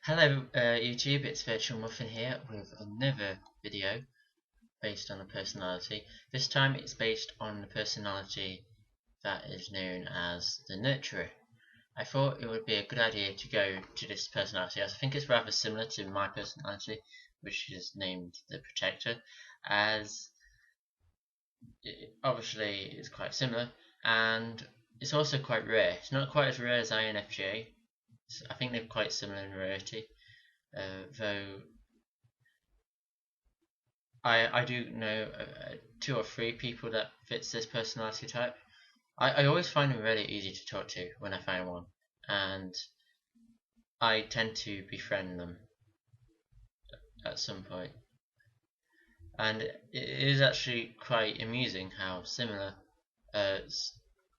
Hello YouTube, it's Virtual Muffin here with another video based on a personality. This time it's based on the personality that is known as the Nurturer. I thought it would be a good idea to go to this personality as I think it's rather similar to my personality, which is named the Protector, as it obviously is quite similar and it's also quite rare. It's not quite as rare as INFJ. I think they're quite similar in rarity. Though I do know two or three people that fits this personality type. I always find them really easy to talk to when I find one, and I tend to befriend them at some point. And it is actually quite amusing how similar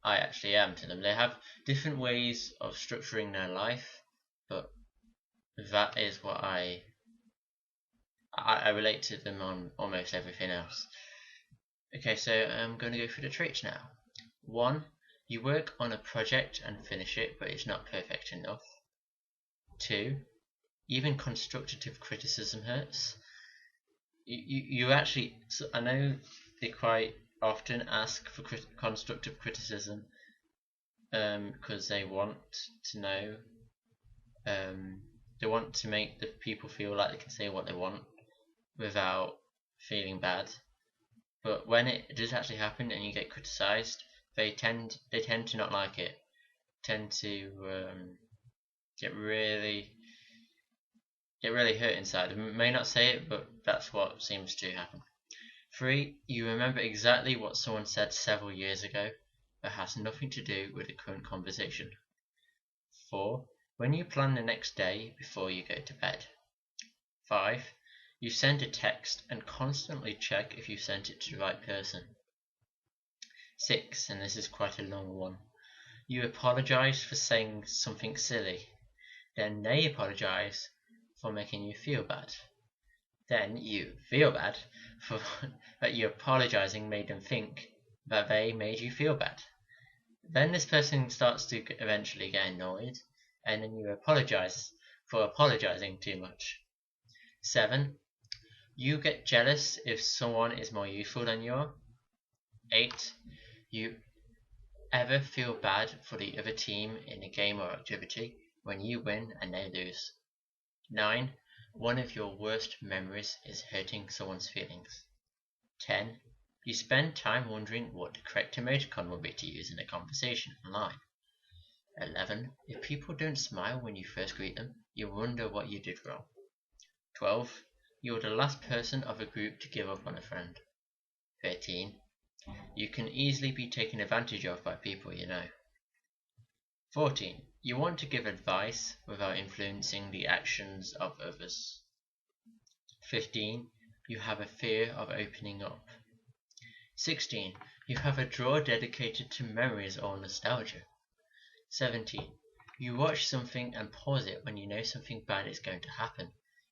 I actually am to them. They have different ways of structuring their life, but that is what I relate to them on almost everything else. Okay, so I'm going to go through the traits now. 1. You work on a project and finish it, but it's not perfect enough. 2. Even constructive criticism hurts. You actually, so I know they quite often ask for constructive criticism because they want to know, they want to make the people feel like they can say what they want without feeling bad. But when it does actually happen and you get criticised, they tend to not like it. Tend to get really hurt inside. They may not say it, but that's what seems to happen. 3. You remember exactly what someone said several years ago, but has nothing to do with the current conversation. 4. When you plan the next day before you go to bed. 5. You send a text and constantly check if you sent it to the right person. 6. And this is quite a long one. You apologize for saying something silly. Then they apologize for making you feel bad. Then you feel bad for that you apologizing made them think that they made you feel bad. Then this person starts to eventually get annoyed, and then you apologize for apologizing too much. 7. You get jealous if someone is more useful than you are. 8. You ever feel bad for the other team in a game or activity when you win and they lose. 9. One of your worst memories is hurting someone's feelings. 10. You spend time wondering what the correct emoticon would be to use in a conversation online. 11. If people don't smile when you first greet them, you wonder what you did wrong. 12. You're the last person of a group to give up on a friend. 13. You can easily be taken advantage of by people you know. 14. You want to give advice without influencing the actions of others. 15. You have a fear of opening up. 16. You have a drawer dedicated to memories or nostalgia. 17. You watch something and pause it when you know something bad is going to happen,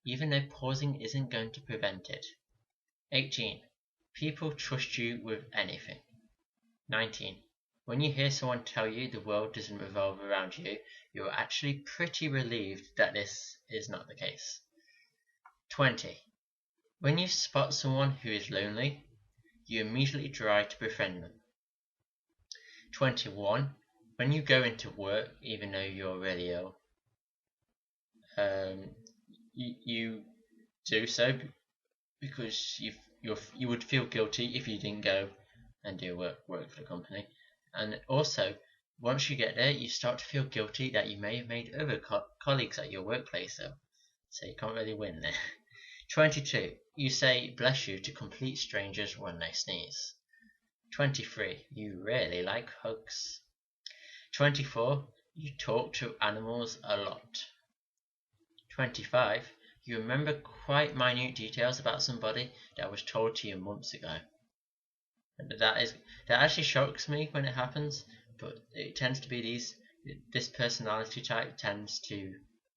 even though pausing isn't going to prevent it. 18. People trust you with anything. 19. When you hear someone tell you the world doesn't revolve around you, you're actually pretty relieved that this is not the case. 20. When you spot someone who is lonely, you immediately try to befriend them. 21. When you go into work even though you're really ill, you do so because you would feel guilty if you didn't go and do work for the company. And also, once you get there, you start to feel guilty that you may have made other colleagues at your workplace ill, so you can't really win there. 22. You say bless you to complete strangers when they sneeze. 23. You really like hugs. 24. You talk to animals a lot. 25. You remember quite minute details about somebody that was told to you months ago. And that actually shocks me when it happens, but it tends to be this personality type tends to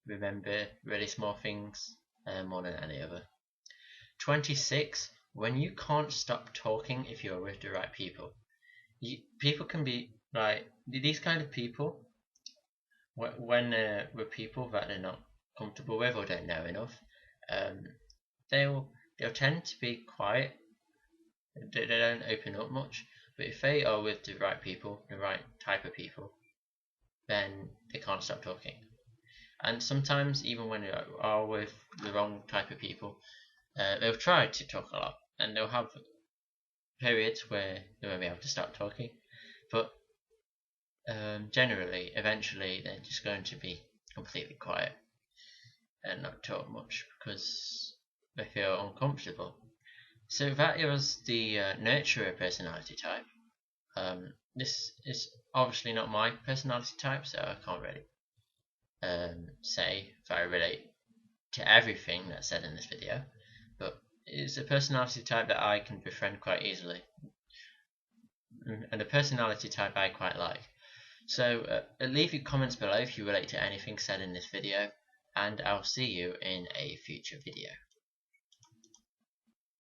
remember really small things more than any other. 26. When you can't stop talking if you're with the right people. People can be like these kind of people when with people that they're not comfortable with or don't know enough, they'll tend to be quiet. They don't open up much. But if they are with the right people, the right type of people, then they can't stop talking. And sometimes, even when they are with the wrong type of people, they'll try to talk a lot, and they'll have periods where they won't be able to stop talking. But generally, eventually, they're just going to be completely quiet and not talk much because they feel uncomfortable. So that is the nurturer personality type. This is obviously not my personality type, so I can't really say if I relate to everything that's said in this video, but it's a personality type that I can befriend quite easily, and a personality type I quite like. So leave your comments below if you relate to anything said in this video, and I'll see you in a future video.